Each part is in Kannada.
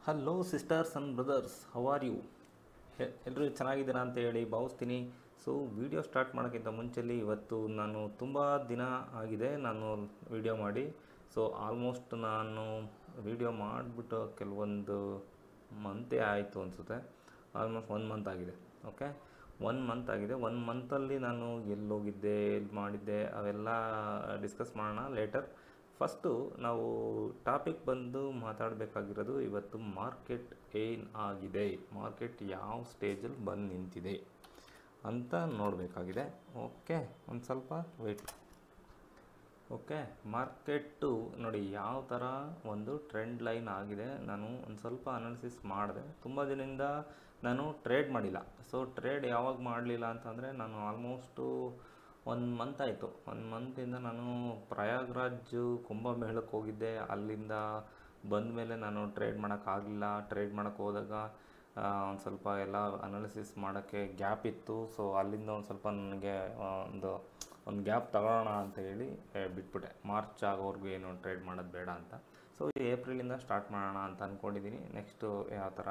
Hello sisters and brothers, how are you? ಎಲ್ಲರೂ ಚೆನ್ನಾಗಿದ್ದೀರಾ ಅಂತ ಹೇಳಿ ಭಾವಿಸ್ತೀನಿ. ಸೊ ವಿಡಿಯೋ ಸ್ಟಾರ್ಟ್ ಮಾಡೋಕ್ಕಿಂತ ಮುಂಚೆಲಿ ಇವತ್ತು ನಾನು ತುಂಬ ದಿನ ಆಗಿದೆ ನಾನು ವಿಡಿಯೋ ಮಾಡಿ. ಸೊ ಆಲ್ಮೋಸ್ಟ್ ನಾನು ವಿಡಿಯೋ ಮಾಡಿಬಿಟ್ಟು ಕೆಲವೊಂದು ಮಂತೇ ಆಯಿತು ಅನಿಸುತ್ತೆ. ಆಲ್ಮೋಸ್ಟ್ 1 ಮಂತ್ ಆಗಿದೆ. ಓಕೆ, 1 ಮಂತ್ ಆಗಿದೆ. 1 ಮಂತಲ್ಲಿ ನಾನು ಎಲ್ಲೋಗಿದ್ದೆ, ಎಲ್ಲಿ ಮಾಡಿದ್ದೆ ಅವೆಲ್ಲ ಡಿಸ್ಕಸ್ ಮಾಡೋಣ ಲೇಟರ್. ಫಸ್ಟು ನಾವು ಟಾಪಿಕ್ ಬಂದು ಮಾತಾಡಬೇಕಾಗಿರೋದು ಇವತ್ತು ಮಾರ್ಕೆಟ್ ಏನು ಆಗಿದೆ, ಮಾರ್ಕೆಟ್ ಯಾವ ಸ್ಟೇಜಲ್ಲಿ ಬಂದು ನಿಂತಿದೆ ಅಂತ ನೋಡಬೇಕಾಗಿದೆ. ಓಕೆ, ಒಂದು ಸ್ವಲ್ಪ ವೆಯ್ಟ್. ಓಕೆ, ಮಾರ್ಕೆಟು ನೋಡಿ ಯಾವ ಥರ ಒಂದು ಟ್ರೆಂಡ್ ಲೈನ್ ಆಗಿದೆ. ನಾನು ಒಂದು ಸ್ವಲ್ಪ ಅನಾಲಿಸಿಸ್ ಮಾಡಿದೆ. ತುಂಬ ದಿನದಿಂದ ನಾನು ಟ್ರೇಡ್ ಮಾಡಿಲ್ಲ. ಸೊ ಟ್ರೇಡ್ ಯಾವಾಗ ಮಾಡಲಿಲ್ಲ ಅಂತಂದರೆ ನಾನು ಆಲ್ಮೋಸ್ಟು 1 ಮಂತ್ ಆಯಿತು. 1 ಮಂತಿಂದ ನಾನು ಪ್ರಯಾಗ್ರಾಜ್ ಕುಂಭಮೇಳಕ್ಕೆ ಹೋಗಿದ್ದೆ. ಅಲ್ಲಿಂದ ಬಂದ ಮೇಲೆ ನಾನು ಟ್ರೇಡ್ ಮಾಡೋಕ್ಕಾಗಲಿಲ್ಲ. ಟ್ರೇಡ್ ಮಾಡೋಕ್ಕೆ ಹೋದಾಗ ಒಂದು ಸ್ವಲ್ಪ ಎಲ್ಲ ಅನಾಲಿಸಿಸ್ ಮಾಡೋಕ್ಕೆ ಗ್ಯಾಪ್ ಇತ್ತು. ಸೊ ಅಲ್ಲಿಂದ ಒಂದು ಸ್ವಲ್ಪ ನನಗೆ ಒಂದು ಗ್ಯಾಪ್ ತಗೊಳ್ಳೋಣ ಅಂತ ಹೇಳಿ ಬಿಟ್ಬಿಟ್ಟೆ. ಮಾರ್ಚ್ ಆಗೋವರೆಗೂ ಏನು ಟ್ರೇಡ್ ಮಾಡೋದು ಬೇಡ ಅಂತ. ಸೊ ಏಪ್ರಿಲಿಂದ ಸ್ಟಾರ್ಟ್ ಮಾಡೋಣ ಅಂತ ಅಂದ್ಕೊಂಡಿದ್ದೀನಿ. ನೆಕ್ಸ್ಟು ಯಾವ ಥರ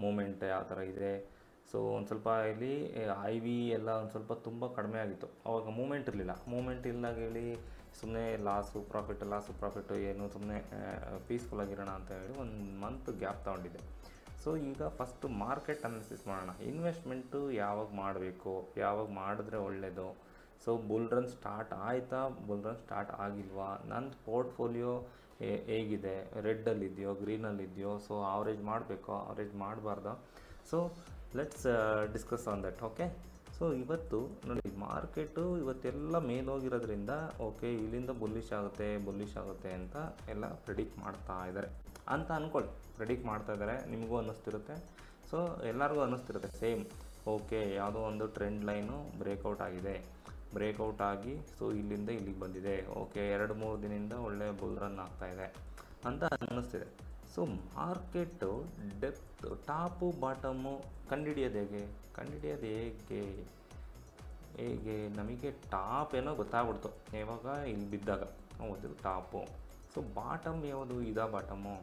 ಮೂಮೆಂಟ್ ಯಾವ ಥರ ಇದೆ. ಸೊ ಒಂದು ಸ್ವಲ್ಪ ಇಲ್ಲಿ IV ಎಲ್ಲ ಒಂದು ಸ್ವಲ್ಪ ತುಂಬ ಕಡಿಮೆ ಆಗಿತ್ತು. ಆವಾಗ ಮೂಮೆಂಟ್ ಇರಲಿಲ್ಲ. ಮೂಮೆಂಟ್ ಇಲ್ದಾಗ ಹೇಳಿ ಸುಮ್ಮನೆ ಲಾಸು ಪ್ರಾಫಿಟ್ಟು ಏನು ಸುಮ್ಮನೆ ಪೀಸ್ಫುಲ್ಲಾಗಿರೋಣ ಅಂತ ಹೇಳಿ 1 ಮಂತ್ ಗ್ಯಾಪ್ ತೊಗೊಂಡಿದ್ದೆ. ಸೊ ಈಗ ಫಸ್ಟು ಮಾರ್ಕೆಟ್ ಅನಾಲಿಸಿಸ್ ಮಾಡೋಣ. ಇನ್ವೆಸ್ಟ್ಮೆಂಟು ಯಾವಾಗ ಮಾಡಬೇಕು, ಯಾವಾಗ ಮಾಡಿದ್ರೆ ಒಳ್ಳೆಯದು. ಸೊ ಬುಲ್ ರನ್ ಸ್ಟಾರ್ಟ್ ಆಯಿತಾ, ಬುಲ್ ರನ್ ಸ್ಟಾರ್ಟ್ ಆಗಿಲ್ವಾ, ನನ್ನ ಪೋರ್ಟ್ಫೋಲಿಯೋ ಹೇಗಿದೆ, ರೆಡ್ಡಲ್ಲಿದೆಯೋ ಗ್ರೀನಲ್ಲಿದೆಯೋ, ಸೊ ಆವ್ರೇಜ್ ಮಾಡಬೇಕು ಆವ್ರೇಜ್ ಮಾಡಬಾರ್ದು. So let's discuss on that. Okay, so ಇವತ್ತು ನೋಡಿ ಮಾರ್ಕೆಟು ಇವತ್ತೆಲ್ಲ ಮೇಲೋಗಿರೋದ್ರಿಂದ ಓಕೆ ಇಲ್ಲಿಂದ ಬುಲ್ಲಿಶ್ ಆಗುತ್ತೆ ಅಂತ ಎಲ್ಲ ಪ್ರೆಡಿಕ್ಟ್ ಮಾಡ್ತಾ ಇದ್ದಾರೆ ಅಂತ ಅಂದ್ಕೊಳ್ಳಿ. ಪ್ರೆಡಿಕ್ಟ್ ಮಾಡ್ತಾ ಇದ್ದಾರೆ, ನಿಮಗೂ ಅನ್ನಿಸ್ತಿರುತ್ತೆ. ಸೊ ಎಲ್ಲರಿಗೂ ಅನ್ನಿಸ್ತಿರುತ್ತೆ ಸೇಮ್. ಓಕೆ, ಯಾವುದೋ ಒಂದು ಟ್ರೆಂಡ್ ಲೈನು ಬ್ರೇಕೌಟ್ ಆಗಿ ಸೊ ಇಲ್ಲಿಂದ ಇಲ್ಲಿಗೆ ಬಂದಿದೆ. ಓಕೆ, 2-3 ದಿನದಿಂದ ಒಳ್ಳೆಯ ಬುಲ್ ರನ್ ಆಗ್ತಾಯಿದೆ ಅಂತ ಅನ್ನಿಸ್ತಿದೆ. So market depth top bottom ಕಂಡುಹಿಡಿಯೋದು ಹೇಗೆ ನಮಗೆ ಟಾಪ್ ಏನೋ ಗೊತ್ತಾಗ್ಬಿಡ್ತು ಯಾವಾಗ ಇಲ್ಲಿ ಬಿದ್ದಾಗ. ಹೌದು ಟಾಪು. ಸೊ ಬಾಟಮ್ ಯಾವುದು, ಇದಾ ಬಾಟಮು.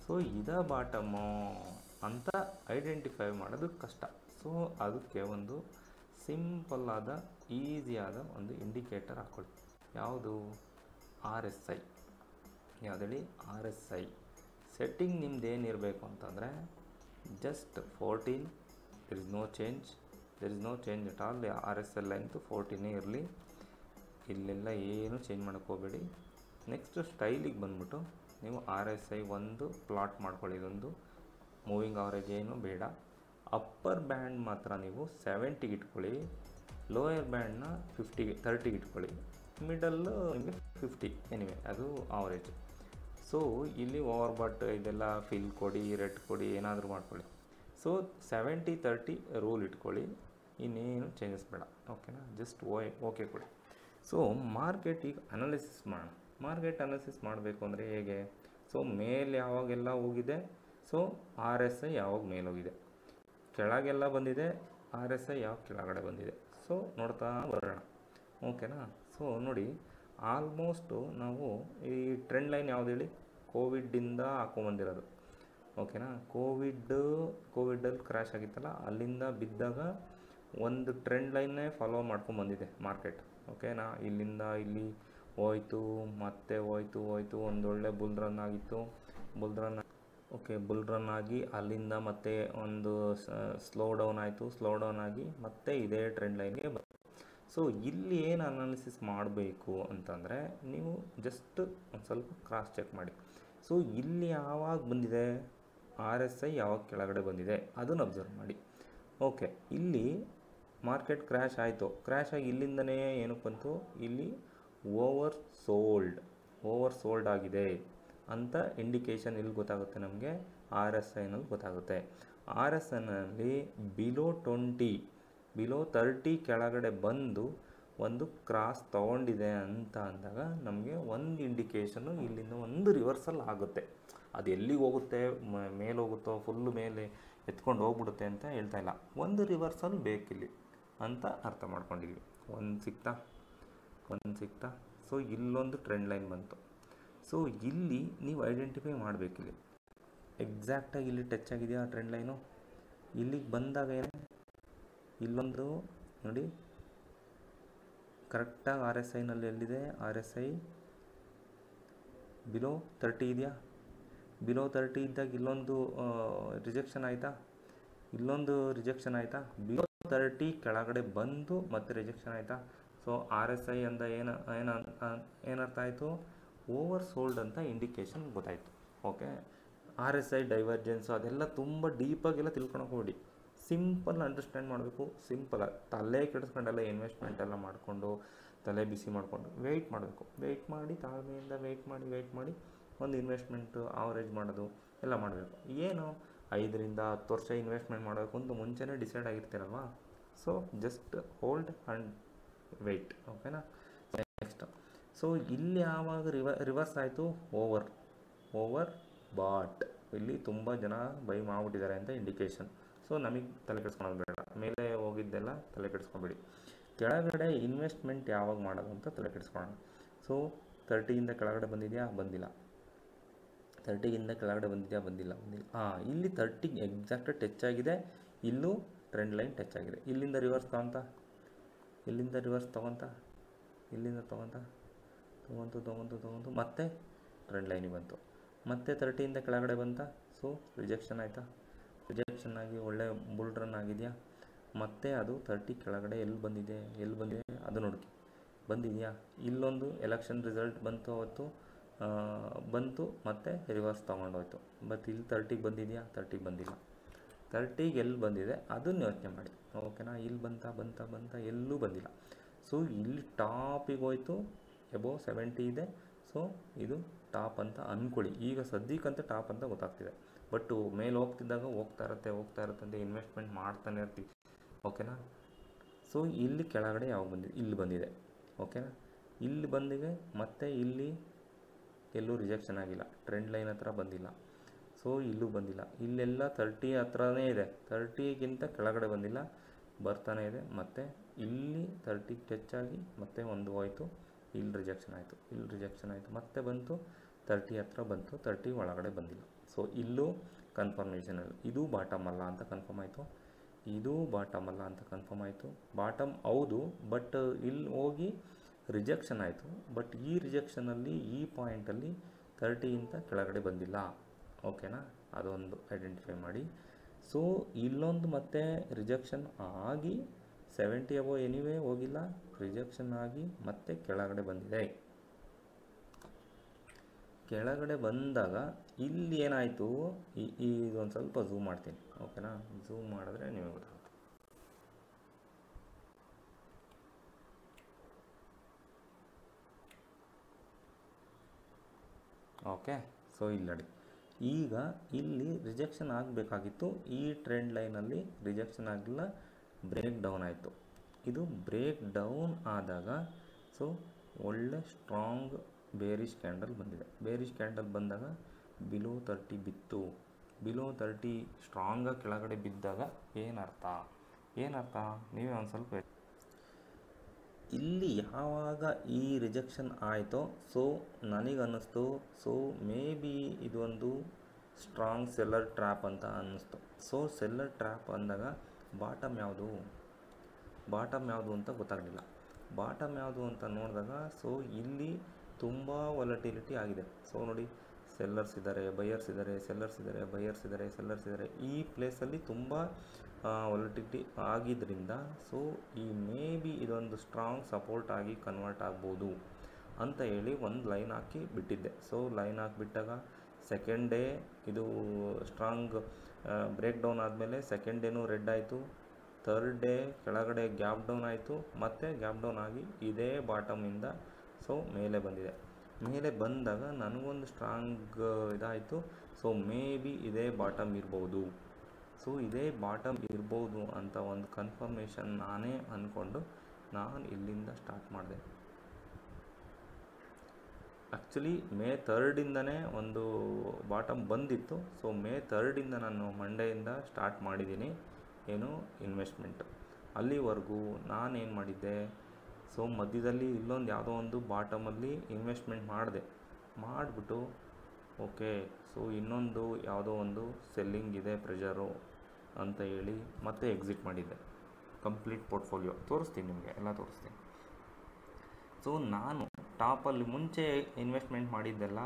ಸೊ ಇದಾ ಬಾಟಮು ಅಂತ ಐಡೆಂಟಿಫೈ ಮಾಡೋದು ಕಷ್ಟ. ಸೊ ಅದಕ್ಕೆ ಒಂದು ಸಿಂಪಲ್ಲಾದ ಈಸಿಯಾದ ಒಂದು ಇಂಡಿಕೇಟರ್ ಹಾಕ್ಕೊಳ್ಳಿ. ಯಾವುದು? RSI. ಯಾವುದೇಳಿ? RSI ಸೆಟ್ಟಿಂಗ್ ನಿಮ್ದು ಏನಿರಬೇಕು ಅಂತಂದರೆ just 14. There is no change at all. RSI ಲೈನ್ತು 14 ಇರಲಿ. ಇಲ್ಲೆಲ್ಲ ಏನು ಚೇಂಜ್ ಮಾಡೋಕ್ಕೆ ಹೋಗಬೇಡಿ. ನೆಕ್ಸ್ಟ್ ಸ್ಟೈಲಿಗೆ ಬಂದ್ಬಿಟ್ಟು ನೀವು RSI ಒಂದು ಪ್ಲಾಟ್ ಮಾಡ್ಕೊಳ್ಳಿ. ಇದೊಂದು ಮೂವಿಂಗ್ ಆವ್ರೇಜ್ ಏನು ಬೇಡ. ಅಪ್ಪರ್ ಬ್ಯಾಂಡ್ ಮಾತ್ರ ನೀವು 70ಗೆ ಇಟ್ಕೊಳ್ಳಿ. ಲೋಯರ್ ಬ್ಯಾಂಡ್ನ 30ಗೆ ಇಟ್ಕೊಳ್ಳಿ. ಮಿಡಲ್ಲು ನಿಮಗೆ 50 ಎನಿವೆ ಅದು ಆವ್ರೇಜ್. ಸೊ ಇಲ್ಲಿ ಓವರ್ ಬಟ್ ಇದೆಲ್ಲ ಫಿಲ್ ಕೊಡಿ, ರೆಡ್ ಕೊಡಿ, ಏನಾದರೂ ಮಾಡ್ಕೊಳ್ಳಿ. ಸೊ 70-30 ರೂಲ್ ಇಟ್ಕೊಳ್ಳಿ. ಇನ್ನೇನು ಚೇಂಜಸ್ ಬೇಡ. ಓಕೆನಾ? ಜಸ್ಟ್ ಓಕೆ ಕೊಡಿ. ಸೊ ಮಾರ್ಕೆಟ್ ಈಗ ಅನಾಲಿಸಿಸ್ ಮಾಡೋಣ. ಮಾರ್ಕೆಟ್ ಅನಾಲಿಸಿಸ್ ಮಾಡಬೇಕು ಅಂದರೆ ಹೇಗೆ? ಸೊ ಮೇಲೆ ಯಾವಾಗೆಲ್ಲ ಹೋಗಿದೆ, ಸೊ RSI ಯಾವಾಗ ಮೇಲೋಗಿದೆ, ಕೆಳಗೆಲ್ಲ ಬಂದಿದೆ, RSI ಯಾವಾಗ ಕೆಳಗಡೆ ಬಂದಿದೆ. ಸೊ ನೋಡ್ತಾ ಬರೋಣ. ಓಕೆನಾ? ಸೊ ನೋಡಿ ಆಲ್ಮೋಸ್ಟು ನಾವು ಈ ಟ್ರೆಂಡ್ ಲೈನ್ ಯಾವುದು ಹೇಳಿ? ಕೋವಿಡ್ಡಿಂದ ಹಾಕೊಂಬಂದಿರೋದು. ಓಕೆನಾ? ಕೋವಿಡಲ್ಲಿ ಕ್ರ್ಯಾಶ್ ಆಗಿತ್ತಲ್ಲ, ಅಲ್ಲಿಂದ ಬಿದ್ದಾಗ ಒಂದು ಟ್ರೆಂಡ್ ಲೈನ್ನೇ ಫಾಲೋ ಮಾಡ್ಕೊಂಬಂದಿದೆ ಮಾರ್ಕೆಟ್. ಓಕೆನಾ? ಇಲ್ಲಿಂದ ಇಲ್ಲಿ ಹೋಯ್ತು, ಮತ್ತೆ ಹೋಯ್ತು, ಒಂದೊಳ್ಳೆ ಬುಲ್ ರನ್ ಆಗಿತ್ತು. ಬುಲ್ ರನ್ ಆಗಿ ಅಲ್ಲಿಂದ ಮತ್ತೆ ಒಂದು ಸ್ಲೋ ಡೌನ್ ಆಯಿತು. ಸ್ಲೋ ಡೌನ್ ಆಗಿ ಮತ್ತೆ ಇದೇ ಟ್ರೆಂಡ್ ಲೈನ್ಗೆ ಬಂತು. ಸೊ ಇಲ್ಲಿ ಏನು ಅನಾಲಿಸಿಸ್ ಮಾಡಬೇಕು ಅಂತಂದರೆ ನೀವು ಜಸ್ಟ್ ಒಂದು ಸ್ವಲ್ಪ ಕ್ರಾಸ್ ಚೆಕ್ ಮಾಡಿ. ಸೊ ಇಲ್ಲಿ ಯಾವಾಗ ಬಂದಿದೆ, RSI ಯಾವಾಗ ಕೆಳಗಡೆ ಬಂದಿದೆ ಅದನ್ನು ಅಬ್ಸರ್ವ್ ಮಾಡಿ. ಓಕೆ, ಇಲ್ಲಿ ಮಾರ್ಕೆಟ್ ಕ್ರ್ಯಾಶ್ ಆಯಿತು. ಕ್ರ್ಯಾಶ್ ಆಗಿ ಇಲ್ಲಿಂದನೇ ಏನಕ್ಕೆ ಬಂತು? ಇಲ್ಲಿ ಓವರ್ ಸೋಲ್ಡ್ ಆಗಿದೆ ಅಂತ ಇಂಡಿಕೇಷನ್ ಇಲ್ಲಿ ಗೊತ್ತಾಗುತ್ತೆ ನಮಗೆ. RSIನಲ್ಲಿ ಗೊತ್ತಾಗುತ್ತೆ. RSIನಲ್ಲಿ ಬಿಲೋ 30 ಕೆಳಗಡೆ ಬಂದು ಒಂದು ಕ್ರಾಸ್ ತೊಗೊಂಡಿದೆ ಅಂತ ಅಂದಾಗ ನಮಗೆ ಒಂದು ಇಂಡಿಕೇಷನ್ನು ಇಲ್ಲಿಂದ ಒಂದು ರಿವರ್ಸಲ್ ಆಗುತ್ತೆ. ಅದು ಎಲ್ಲಿಗೆ ಹೋಗುತ್ತೆ, ಮೇಲೆ ಹೋಗುತ್ತೋ, ಫುಲ್ಲು ಮೇಲೆ ಎತ್ಕೊಂಡು ಹೋಗ್ಬಿಡುತ್ತೆ ಅಂತ ಹೇಳ್ತಾ ಇಲ್ಲ. ಒಂದು ರಿವರ್ಸಲ್ ಬೇಕಿಲ್ಲಿ ಅಂತ ಅರ್ಥ ಮಾಡ್ಕೊಂಡಿದ್ವಿ. ಒಂದು ಸಿಕ್ತಾ. ಸೊ ಇಲ್ಲೊಂದು ಟ್ರೆಂಡ್ ಲೈನ್ ಬಂತು. ಸೊ ಇಲ್ಲಿ ನೀವು ಐಡೆಂಟಿಫೈ ಮಾಡಬೇಕಿಲ್ಲಿ ಎಕ್ಸಾಕ್ಟಾಗಿ ಇಲ್ಲಿ ಟಚ್ ಆಗಿದೆಯಾ ಟ್ರೆಂಡ್ ಲೈನು. ಇಲ್ಲಿಗೆ ಬಂದಾಗ ಏನು ಇಲ್ಲೊಂದು ನೋಡಿ ಕರೆಕ್ಟಾಗಿ ಆರ್ ಎಸ್ ಐನಲ್ಲಿ ಎಲ್ಲಿದೆ, ಆರ್ ಎಸ್ ಐ ಬಿಲೋ 30 ಇದೆಯಾ. ಬಿಲೋ 30 ಇದ್ದಾಗ ಇಲ್ಲೊಂದು ರಿಜೆಕ್ಷನ್ ಆಯಿತಾ, ಇಲ್ಲೊಂದು ರಿಜೆಕ್ಷನ್ ಆಯಿತಾ. ಬಿಲೋ 30 ಕೆಳಗಡೆ ಬಂದು ಮತ್ತೆ ರಿಜೆಕ್ಷನ್ ಆಯಿತಾ. ಸೊ ಆರ್ ಎಸ್ ಐ ಅಂದ ಏನರ್ಥ ಆಯಿತು, ಓವರ್ ಸೋಲ್ಡ್ ಅಂತ ಇಂಡಿಕೇಶನ್ ಗೊತ್ತಾಯಿತು. ಓಕೆ, ಆರ್ ಎಸ್ ಐ ಡೈವರ್ಜೆನ್ಸು ಅದೆಲ್ಲ ತುಂಬ ಡೀಪಾಗೆಲ್ಲ ತಿಳ್ಕೊಳಕ್ಕೆ ಹೋಗಿ, ಸಿಂಪಲ್ ಅಂಡರ್ಸ್ಟ್ಯಾಂಡ್ ಮಾಡಬೇಕು. ಸಿಂಪಲಾಗಿ ತಲೆ ಕೆಡಿಸ್ಕೊಂಡೆಲ್ಲ ಇನ್ವೆಸ್ಟ್ಮೆಂಟ್ ಎಲ್ಲ ಮಾಡಿಕೊಂಡು ತಲೆ ಬಿಸಿ ಮಾಡಿಕೊಂಡು ವೆಯ್ಟ್ ಮಾಡಬೇಕು. ವೆಯ್ಟ್ ಮಾಡಿ ತಾಳ್ಮೆಯಿಂದ ವೆಯ್ಟ್ ಮಾಡಿ ಒಂದು ಇನ್ವೆಸ್ಟ್ಮೆಂಟು ಆವರೇಜ್ ಮಾಡೋದು ಎಲ್ಲ ಮಾಡಬೇಕು. ಏನು 5 ರಿಂದ 10 ವರ್ಷ ಇನ್ವೆಸ್ಟ್ಮೆಂಟ್ ಮಾಡಬೇಕು ಅಂತ ಮುಂಚೆನೇ ಡಿಸೈಡ್ ಆಗಿರ್ತೀರಲ್ವ. So just hold and wait. ಓಕೆನಾ. ನೆಕ್ಸ್ಟ್, ಸೊ ಇಲ್ಲಿ ಯಾವಾಗ ರಿವರ್ಸ್ ಆಯಿತು, ಓವರ್ ಬಾಟ್. ಇಲ್ಲಿ ತುಂಬ ಜನ ಬೈ ಮಾಡಿಬಿಟ್ಟಿದ್ದಾರೆ ಅಂತ ಇಂಡಿಕೇಶನ್. ಸೊ ನಮಗೆ ತಲೆ ಕೆಡಿಸ್ಕೊಳೋದು ಬೇಡ, ಮೇಲೆ ಹೋಗಿದ್ದೆಲ್ಲ ತಲೆ ಕೆಡಿಸ್ಕೊಬೇಡಿ. ಕೆಳಗಡೆ ಇನ್ವೆಸ್ಟ್ಮೆಂಟ್ ಯಾವಾಗ ಮಾಡೋದು ಅಂತ ತಲೆ ಕೆಡಿಸ್ಕೊಳ್ಳೋಣ. ಸೊ 30ಯಿಂದ ಕೆಳಗಡೆ ಬಂದಿದೆಯಾ, ಬಂದಿಲ್ಲ. 30ಗಿಂತ ಕೆಳಗಡೆ ಬಂದಿಲ್ಲ. ಇಲ್ಲಿ 30 ಎಕ್ಸಾಕ್ಟ್ ಟಚ್ ಆಗಿದೆ. ಇಲ್ಲೂ ಟ್ರೆಂಡ್ ಲೈನ್ ಟಚ್ ಆಗಿದೆ. ಇಲ್ಲಿಂದ ರಿವರ್ಸ್ ತೊಗೊತ ಇಲ್ಲಿಂದ ತೊಗೊಂತು ಮತ್ತೆ ಟ್ರೆಂಡ್ ಲೈನಿಗೆ ಬಂತು. ಮತ್ತೆ 30ಯಿಂದ ಕೆಳಗಡೆ ಬಂತ. ಸೊ ರಿಜೆಕ್ಷನ್ ಆಯಿತಾ, ರಿಜೆಕ್ಷನ್ ಆಗಿ ಒಳ್ಳೆ ಬುಲ್ ರನ್ ಆಗಿದೆಯಾ. ಮತ್ತೆ ಅದು 30 ಕೆಳಗಡೆ ಎಲ್ಲಿ ಬಂದಿದೆ ಅದು ನೋಡ್ಕಿ, ಬಂದಿದೆಯಾ. ಇಲ್ಲೊಂದು ಎಲೆಕ್ಷನ್ ರಿಸಲ್ಟ್ ಬಂತು ಅವತ್ತು, ಬಂತು ಮತ್ತೆ ರಿವರ್ಸ್ ತೊಗೊಂಡೋಯ್ತು. ಬಟ್ ಇಲ್ಲಿ 30ಗೆ ಬಂದಿದೆಯಾ, 30ಗೆ ಬಂದಿಲ್ಲ. 30ಗೆ ಎಲ್ಲಿ ಬಂದಿದೆ ಅದನ್ನು ಯೋಚನೆ ಮಾಡಿ. ಓಕೆನಾ. ಇಲ್ಲಿ ಬಂತ ಎಲ್ಲೂ ಬಂದಿಲ್ಲ. ಸೊ ಇಲ್ಲಿ ಟಾಪಿಗೆ ಹೋಯ್ತು, ಎಬೋವ್ 70 ಇದೆ. ಸೊ ಇದು ಟಾಪ್ ಅಂತ ಅಂದ್ಕೊಳ್ಳಿ. ಈಗ ಸದ್ಯಕ್ಕಂತ ಟಾಪ್ ಅಂತ ಗೊತ್ತಾಗ್ತಿದೆ. ಬಟ್ ಮೇಲೆ ಹೋಗ್ತಾ ಇರುತ್ತೆ ಅಂತ ಇನ್ವೆಸ್ಟ್ಮೆಂಟ್ ಮಾಡ್ತಾನೆ ಇರ್ತೀವಿ. ಓಕೆನಾ. ಸೊ ಇಲ್ಲಿ ಕೆಳಗಡೆ ಯಾವಾಗ ಬಂದಿದೆ, ಇಲ್ಲಿ ಬಂದಿದೆ. ಓಕೆನಾ. ಇಲ್ಲಿ ಬಂದಿದೆ ಮತ್ತೆ ಇಲ್ಲಿ ಎಲ್ಲೂ ರಿಜೆಕ್ಷನ್ ಆಗಿಲ್ಲ, ಟ್ರೆಂಡ್ ಲೈನ್ ಹತ್ರ ಬಂದಿಲ್ಲ. ಸೊ ಇಲ್ಲೂ ಬಂದಿಲ್ಲ. ಇಲ್ಲೆಲ್ಲ 30 ಹತ್ರನೇ ಇದೆ, 30ಗಿಂತ ಕೆಳಗಡೆ ಬಂದಿಲ್ಲ, ಬರ್ತಾನೆ ಇದೆ. ಮತ್ತು ಇಲ್ಲಿ 30ಗೆ ಟಚ್ ಆಗಿ ಮತ್ತೆ ಒಂದು ಹೋಯಿತು, ಇಲ್ಲಿ ರಿಜೆಕ್ಷನ್ ಆಯಿತು, ಮತ್ತೆ ಬಂತು 30 ಹತ್ರ ಬಂತು, 30 ಒಳಗಡೆ ಬಂದಿಲ್ಲ. ಸೊ ಇಲ್ಲೂ ಕನ್ಫರ್ಮೇಷನಲ್ಲಿ ಇದು ಬಾಟಮ್ ಅಲ್ಲ ಅಂತ ಕನ್ಫರ್ಮ್ ಆಯಿತು, ಇದು ಬಾಟಮ್ ಅಲ್ಲ ಅಂತ ಕನ್ಫರ್ಮ್ ಆಯಿತು. ಬಾಟಮ್ ಹೌದು, ಬಟ್ ಇಲ್ಲಿ ಹೋಗಿ ರಿಜೆಕ್ಷನ್ ಆಯಿತು. ಬಟ್ ಈ ರಿಜೆಕ್ಷನಲ್ಲಿ ಈ ಪಾಯಿಂಟಲ್ಲಿ 30ಗಿಂತ ಕೆಳಗಡೆ ಬಂದಿಲ್ಲ. ಓಕೆನಾ. ಅದೊಂದು ಐಡೆಂಟಿಫೈ ಮಾಡಿ. ಸೊ ಇಲ್ಲೊಂದು ಮತ್ತೆ ರಿಜೆಕ್ಷನ್ ಆಗಿ 70 ಅಬೋ ಎನಿವೇ ಹೋಗಿಲ್ಲ, ರಿಜೆಕ್ಷನ್ ಆಗಿ ಮತ್ತೆ ಕೆಳಗಡೆ ಬಂದಿದೆ. ಕೆಳಗಡೆ ಬಂದಾಗ ಇಲ್ಲಿ ಏನಾಯಿತು, ಇದೊಂದು ಸ್ವಲ್ಪ ಝೂಮ್ ಮಾಡ್ತೀನಿ. ಓಕೆನಾ. ಝೂಮ್ ಮಾಡಿದ್ರೆ ನಿಮಗೆ ಗೊತ್ತಾಗುತ್ತೆ. ಓಕೆ. ಸೊ ಇಲ್ಲಿ ನೋಡಿ, ಈಗ ಇಲ್ಲಿ ರಿಜೆಕ್ಷನ್ ಆಗಬೇಕಾಗಿತ್ತು. ಈ ಟ್ರೆಂಡ್ ಲೈನಲ್ಲಿ ರಿಜೆಕ್ಷನ್ ಆಗಲಿಲ್ಲ, ಬ್ರೇಕ್ ಡೌನ್ ಆಯಿತು. ಇದು ಬ್ರೇಕ್ ಡೌನ್ ಆದಾಗ ಸೊ ಒಳ್ಳೆ ಸ್ಟ್ರಾಂಗ್ ಬೇರಿಶ್ ಕ್ಯಾಂಡಲ್ ಬಂದಿದೆ. ಬೇರಿಶ್ ಕ್ಯಾಂಡಲ್ ಬಂದಾಗ ಬಿಲೋ 30 ಬಿತ್ತು. ಬಿಲೋ 30 ಸ್ಟ್ರಾಂಗಾಗಿ ಕೆಳಗಡೆ ಬಿದ್ದಾಗ ಏನರ್ಥ ನೀವೇ ಒಂದು ಸ್ವಲ್ಪ ಇಲ್ಲಿ ಯಾವಾಗ ಈ ರಿಜೆಕ್ಷನ್ ಆಯಿತೋ, ಸೊ ನನಗನ್ನಿಸ್ತು, ಸೊ ಮೇ ಬಿ ಇದೊಂದು ಸ್ಟ್ರಾಂಗ್ ಸೆಲ್ಲರ್ ಟ್ರ್ಯಾಪ್ ಅಂತ ಅನ್ನಿಸ್ತು. ಸೊ ಸೆಲ್ಲರ್ ಟ್ರ್ಯಾಪ್ ಅಂದಾಗ ಬಾಟಮ್ ಯಾವುದು ಅಂತ ಗೊತ್ತಾಗಲಿಲ್ಲ. ಬಾಟಮ್ ಯಾವುದು ಅಂತ ನೋಡಿದಾಗ ಸೊ ಇಲ್ಲಿ ತುಂಬ ವಾಲಟಿಲಿಟಿ ಆಗಿದೆ. ಸೊ ನೋಡಿ, ಸೆಲ್ಲರ್ಸ್ ಇದ್ದಾರೆ, ಬೈಯರ್ಸ್ ಇದ್ದಾರೆ, ಸೆಲ್ಲರ್ಸ್ ಇದ್ದಾರೆ. ಈ ಪ್ಲೇಸಲ್ಲಿ ತುಂಬ ವಾಲಟಿಲಿಟಿ ಆಗಿದ್ದರಿಂದ ಸೊ ಈ ಮೇ ಬಿ ಇದೊಂದು ಸ್ಟ್ರಾಂಗ್ ಸಪೋರ್ಟ್ ಆಗಿ ಕನ್ವರ್ಟ್ ಆಗ್ಬೋದು ಅಂತ ಹೇಳಿ ಒಂದು ಲೈನ್ ಹಾಕಿ ಬಿಟ್ಟಿದ್ದೆ. ಸೊ ಲೈನ್ ಹಾಕಿಬಿಟ್ಟಾಗ ಸೆಕೆಂಡ್ ಡೇ ಇದು ಸ್ಟ್ರಾಂಗ್ ಬ್ರೇಕ್ ಡೌನ್ ಆದಮೇಲೆ ಸೆಕೆಂಡ್ ಡೇನೂ ರೆಡ್ ಆಯಿತು, ಥರ್ಡ್ ಡೇ ಕೆಳಗಡೆ ಗ್ಯಾಪ್ ಡೌನ್ ಆಯಿತು, ಮತ್ತು ಗ್ಯಾಪ್ ಡೌನ್ ಆಗಿ ಇದೇ ಬಾಟಮಿಂದ ಸೊ ಮೇಲೆ ಬಂದಿದೆ. ಮೇಲೆ ಬಂದಾಗ ನನಗೊಂದು ಸ್ಟ್ರಾಂಗ್ ಇದಾಯಿತು. ಸೊ ಮೇ ಬಿ ಇದೇ ಬಾಟಮ್ ಇರ್ಬೋದು. ಸೊ ಇದೇ ಬಾಟಮ್ ಇರ್ಬೋದು ಅಂತ ಒಂದು ಕನ್ಫರ್ಮೇಷನ್ ನಾನೇ ಅಂದ್ಕೊಂಡು ನಾನು ಇಲ್ಲಿಂದ ಸ್ಟಾರ್ಟ್ ಮಾಡಿದೆ. ಆ್ಯಕ್ಚುಲಿ ಮೇ 3ರಿಂದನೇ ಒಂದು ಬಾಟಮ್ ಬಂದಿತ್ತು. ಸೊ ಮೇ 3ರಿಂದ ನಾನು ಮಂಡೆಯಿಂದ ಸ್ಟಾರ್ಟ್ ಮಾಡಿದ್ದೀನಿ ಇನ್ವೆಸ್ಟ್ಮೆಂಟು. ಅಲ್ಲಿವರೆಗೂ ನಾನೇನು ಮಾಡಿದ್ದೆ, ಸೊ ಮಧ್ಯದಲ್ಲಿ ಇಲ್ಲೊಂದು ಯಾವುದೋ ಒಂದು ಬಾಟಮಲ್ಲಿ ಇನ್ವೆಸ್ಟ್ಮೆಂಟ್ ಮಾಡಿದೆ. ಮಾಡಿಬಿಟ್ಟು ಓಕೆ, ಸೊ ಇನ್ನೊಂದು ಯಾವುದೋ ಒಂದು ಸೆಲ್ಲಿಂಗ್ ಇದೆ ಪ್ರೆಷರು ಅಂತ ಹೇಳಿ ಮತ್ತೆ ಎಕ್ಸಿಟ್ ಮಾಡಿದ್ದೆ. ಕಂಪ್ಲೀಟ್ ಪೋರ್ಟ್ಫೋಲಿಯೋ ತೋರಿಸ್ತೀನಿ, ನಿಮಗೆ ಎಲ್ಲ ತೋರಿಸ್ತೀನಿ. ಸೊ ನಾನು ಟಾಪಲ್ಲಿ ಮುಂಚೆ ಇನ್ವೆಸ್ಟ್ಮೆಂಟ್ ಮಾಡಿದ್ದೆಲ್ಲ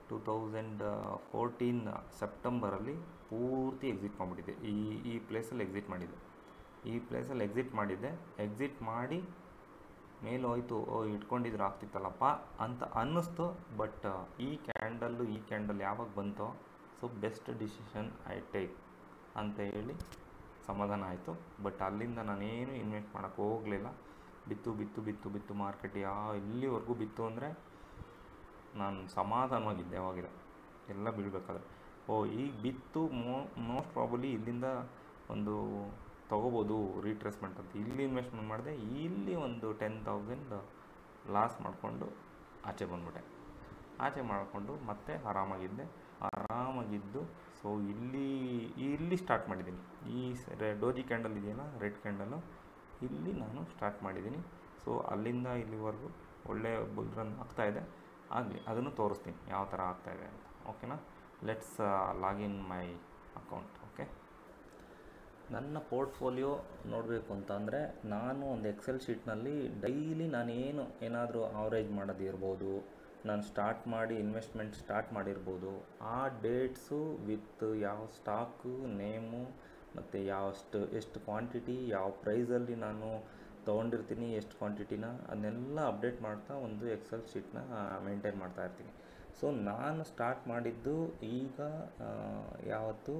2014 ಸೆಪ್ಟೆಂಬರಲ್ಲಿ ಪೂರ್ತಿ ಎಕ್ಸಿಟ್ ಮಾಡಿಬಿಟ್ಟಿದ್ದೆ. ಈ ಪ್ಲೇಸಲ್ಲಿ ಎಕ್ಸಿಟ್ ಮಾಡಿದ್ದೆ. ಎಕ್ಸಿಟ್ ಮಾಡಿ ಮೇಲೆ ಹೋಯ್ತು, ಇಟ್ಕೊಂಡಿದ್ರೆ ಆಗ್ತಿತ್ತಲ್ಲಪ್ಪ ಅಂತ ಅನ್ನಿಸ್ತು. ಬಟ್ ಈ ಕ್ಯಾಂಡಲ್ ಯಾವಾಗ ಬಂತೋ, so best decision I take ಅಂತ ಹೇಳಿ ಸಮಾಧಾನ ಆಯಿತು. ಬಟ್ ಅಲ್ಲಿಂದ ನಾನೇನು ಇನ್ವೆಸ್ಟ್ ಮಾಡೋಕ್ಕೆ ಹೋಗಲಿಲ್ಲ. ಬಿತ್ತು ಮಾರ್ಕೆಟ್ ಎಲ್ಲಿವರೆಗೂ ಬಿತ್ತು ಅಂದರೆ ನಾನು ಸಮಾಧಾನವಾಗಿದ್ದೆ. ಯಾವಾಗಿಲ್ಲ ಎಲ್ಲ ಬೀಳಬೇಕಾದ್ರೆ ಈಗ ಬಿತ್ತು, ಮೋಸ್ಟ್ ಪ್ರಾಬಲಿ ಇಲ್ಲಿಂದ ಒಂದು ತೊಗೋಬೋದು ರೀಟ್ರೇಸ್ಮೆಂಟ್ ಅಂತ ಇಲ್ಲಿ ಇನ್ವೆಸ್ಟ್ಮೆಂಟ್ ಮಾಡಿದೆ. ಇಲ್ಲಿ ಒಂದು 10,000 ಲಾಸ್ ಮಾಡಿಕೊಂಡು ಆಚೆ ಮಾಡಿಕೊಂಡು ಮತ್ತೆ ಆರಾಮಾಗಿದ್ದು. ಸೊ ಇಲ್ಲಿ ಸ್ಟಾರ್ಟ್ ಮಾಡಿದ್ದೀನಿ. ಈ ಡೋಜಿ ಕ್ಯಾಂಡಲ್ ಇದೆಯಲ್ಲ, ರೆಡ್ ಕ್ಯಾಂಡಲು, ಇಲ್ಲಿ ನಾನು ಸ್ಟಾರ್ಟ್ ಮಾಡಿದ್ದೀನಿ. ಸೊ ಅಲ್ಲಿಂದ ಇಲ್ಲಿವರೆಗೂ ಒಳ್ಳೆ ಬುಲ್ ರನ್ ಆಗ್ತಾಯಿದೆ. ಆಗಲಿ, ಅದನ್ನು ತೋರಿಸ್ತೀನಿ ಯಾವ ಥರ ಆಗ್ತಾಯಿದೆ ಅಂತ. ಓಕೆನಾ? Let's login my account. Okay, ನನ್ನ ಪೋರ್ಟ್ಫೋಲಿಯೋ ನೋಡಬೇಕು ಅಂತಂದರೆ ನಾನು ಒಂದು ಎಕ್ಸೆಲ್ ಶೀಟ್ನಲ್ಲಿ ಡೈಲಿ ಏನಾದರೂ ಆವ್ರೇಜ್ ಮಾಡೋದಿರ್ಬೋದು, ನಾನು ಇನ್ವೆಸ್ಟ್ಮೆಂಟ್ ಸ್ಟಾರ್ಟ್ ಮಾಡಿರ್ಬೋದು, ಆ ಡೇಟ್ಸು ವಿತ್ ಯಾವ ಸ್ಟಾಕು ನೇಮು ಮತ್ತು ಎಷ್ಟು ಕ್ವಾಂಟಿಟಿ, ಯಾವ ಪ್ರೈಸಲ್ಲಿ ನಾನು ತೊಗೊಂಡಿರ್ತೀನಿ, ಎಷ್ಟು ಕ್ವಾಂಟಿಟಿನ, ಅದನ್ನೆಲ್ಲ ಅಪ್ಡೇಟ್ ಮಾಡ್ತಾ ಒಂದು ಎಕ್ಸೆಲ್ ಶೀಟ್ನ ಮೇಂಟೈನ್ ಮಾಡ್ತಾಯಿರ್ತೀನಿ. ಸೊ ನಾನು ಸ್ಟಾರ್ಟ್ ಮಾಡಿದ್ದು ಈಗ ಯಾವತ್ತು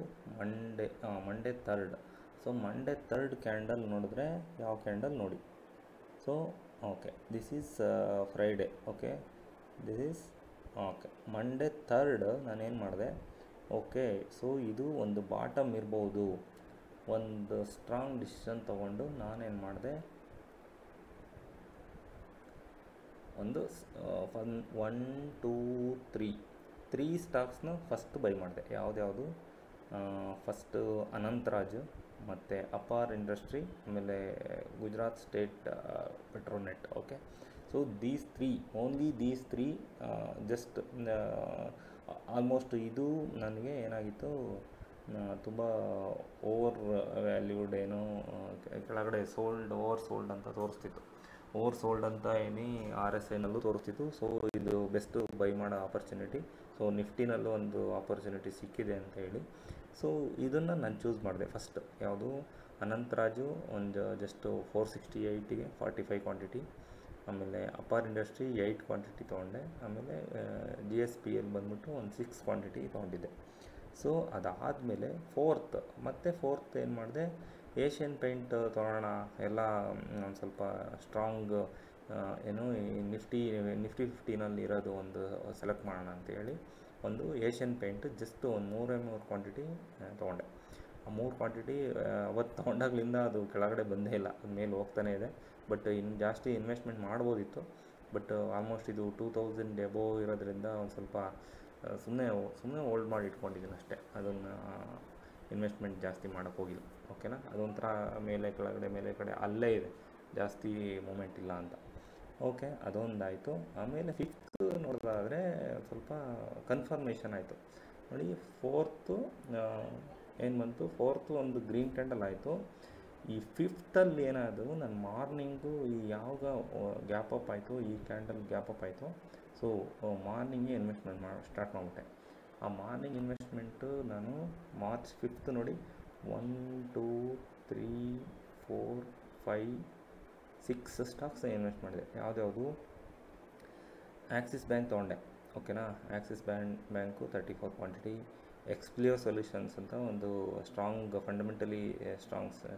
Monday 3rd. So Monday 3rd candle ನೋಡಿದ್ರೆ ಯಾವ ಕ್ಯಾಂಡಲ್ ನೋಡಿ. So okay, this is Friday. Okay, Monday 3rd ನಾನೇನು ಮಾಡಿದೆ, ಓಕೆ, ಸೊ ಇದು ಒಂದು ಬಾಟಮ್ ಇರ್ಬೋದು, ಒಂದು ಸ್ಟ್ರಾಂಗ್ ಡಿಸಿಷನ್ ತೊಗೊಂಡು ನಾನೇನು ಮಾಡಿದೆ, ಒಂದು 1 2 3 ಸ್ಟಾಕ್ಸ್ನ ಫಸ್ಟ್ ಬೈ ಮಾಡಿದೆ. ಯಾವುದು ಫಸ್ಟು ಅನಂತರಾಜ್, ಮತ್ತು ಅಪಾರ್ ಇಂಡಸ್ಟ್ರಿ, ಆಮೇಲೆ Gujarat state Petronet. Okay, so only these three just almost ಇದು ನನಗೆ ಏನಾಗಿತ್ತು, ತುಂಬ ಓವರ್ ವ್ಯಾಲ್ಯೂಡ್ ಏನೋ ಕೆಳಗಡೆ ಓವರ್ ಸೋಲ್ಡ್ ಅಂತ ತೋರಿಸ್ತಿತ್ತು. RSIನಲ್ಲೂ ತೋರಿಸ್ತಿತ್ತು. ಸೊ ಇದು ಬೆಸ್ಟ್ ಬೈ ಮಾಡೋ ಆಪರ್ಚುನಿಟಿ. ಸೊ ನಿಫ್ಟಿನಲ್ಲೂ ಒಂದು ಆಪರ್ಚುನಿಟಿ ಸಿಕ್ಕಿದೆ ಅಂತ ಹೇಳಿ, ಸೊ ಇದನ್ನು ನಾನು ಚೂಸ್ ಮಾಡಿದೆ. ಫಸ್ಟ್ ಯಾವುದು, ಅನಂತರಾಜು, ಒಂದು ಜಸ್ಟ್ 468ಗೆ 45 ಕ್ವಾಂಟಿಟಿ. ಆಮೇಲೆ ಅಪಾರ್ ಇಂಡಸ್ಟ್ರಿ 8 ಕ್ವಾಂಟಿಟಿ ತೊಗೊಂಡೆ. ಆಮೇಲೆ GSPL ಬಂದ್ಬಿಟ್ಟು ಒಂದು 6 ಕ್ವಾಂಟಿಟಿ ತೊಗೊಂಡಿದ್ದೆ. ಸೊ ಅದಾದಮೇಲೆ ಫೋರ್ತ್ ಏನು ಮಾಡಿದೆ, ಏಷ್ಯನ್ ಪೇಂಟ್ ತೊಗೊಳ್ಳೋಣ, ಎಲ್ಲ ಒಂದು ಸ್ವಲ್ಪ ಸ್ಟ್ರಾಂಗ್ ನಿಫ್ಟಿ 50ನಲ್ಲಿ ಇರೋದು ಒಂದು ಸೆಲೆಕ್ಟ್ ಮಾಡೋಣ ಅಂತೇಳಿ ಒಂದು ಏಷ್ಯನ್ ಪೇಂಟ್ ಜಸ್ಟ್ ಒಂದು 3 ಕ್ವಾಂಟಿಟಿ ತೊಗೊಂಡೆ. ಆ 3 ಕ್ವಾಂಟಿಟಿ ಅವತ್ತು ತೊಗೊಂಡಾಗ್ಲಿಂದ ಅದು ಕೆಳಗಡೆ ಬಂದೇ ಇಲ್ಲ, ಅದು ಮೇಲೆ ಹೋಗ್ತಾನೆ ಇದೆ. ಬಟ್ ಇನ್ನು ಜಾಸ್ತಿ ಇನ್ವೆಸ್ಟ್ಮೆಂಟ್ ಮಾಡ್ಬೋದಿತ್ತು. ಬಟ್ ಆಲ್ಮೋಸ್ಟ್ ಇದು 2000 ಎಬೋವ್ ಇರೋದ್ರಿಂದ ಒಂದು ಸ್ವಲ್ಪ ಸುಮ್ಮನೆ ಹೋಲ್ಡ್ ಮಾಡಿ ಇಟ್ಕೊಂಡಿದ್ದೀನಿ ಅಷ್ಟೇ. ಅದನ್ನು ಇನ್ವೆಸ್ಟ್ಮೆಂಟ್ ಜಾಸ್ತಿ ಮಾಡೋಕ್ಕೆ ಹೋಗಿಲ್ಲ. ಓಕೆನಾ? ಅದೊಂಥರ ಮೇಲೆ ಕಡೆ ಅಲ್ಲೇ ಇದೆ, ಜಾಸ್ತಿ ಮೂಮೆಂಟ್ ಇಲ್ಲ ಅಂತ. ಓಕೆ, ಅದೊಂದಾಯಿತು. ಆಮೇಲೆ 5th ನೋಡೋದಾದರೆ ಸ್ವಲ್ಪ ಕನ್ಫರ್ಮೇಷನ್ ಆಯಿತು ನೋಡಿ. 4th ಏನು ಬಂತು, 4th ಒಂದು ಗ್ರೀನ್ ಕ್ಯಾಂಡಲ್ ಆಯಿತು. ಈ 5th ಏನಾದರೂ ನಾನು ಮಾರ್ನಿಂಗು ಯಾವಾಗ ಗ್ಯಾಪ್ ಅಪ್ ಆಯಿತು, ಈ ಕ್ಯಾಂಡಲ್ ಗ್ಯಾಪ್ ಅಪ್ ಆಯಿತು. ಸೊ ಮಾರ್ನಿಂಗೇ ಇನ್ವೆಸ್ಟ್ಮೆಂಟ್ ಸ್ಟಾರ್ಟ್ ಮಾಡಿಬಿಟ್ಟೆ. ಆ ಮಾರ್ನಿಂಗ್ ಇನ್ವೆಸ್ಟ್ಮೆಂಟು ನಾನು ಮಾರ್ಚ್ 5th ನೋಡಿ 1 2 3 4 5 6 ಸ್ಟಾಕ್ಸ್ ಇನ್ವೆಸ್ಟ್ ಮಾಡಿದೆ. ಯಾವ್ದು ಆಕ್ಸಿಸ್ ಬ್ಯಾಂಕ್ ತೊಗೊಂಡೆ. ಓಕೆನಾ? Axis bank 34 quantity. Expleo solutions ಅಂತ ಒಂದು ಸ್ಟ್ರಾಂಗ್ ಫಂಡಮೆಂಟಲಿ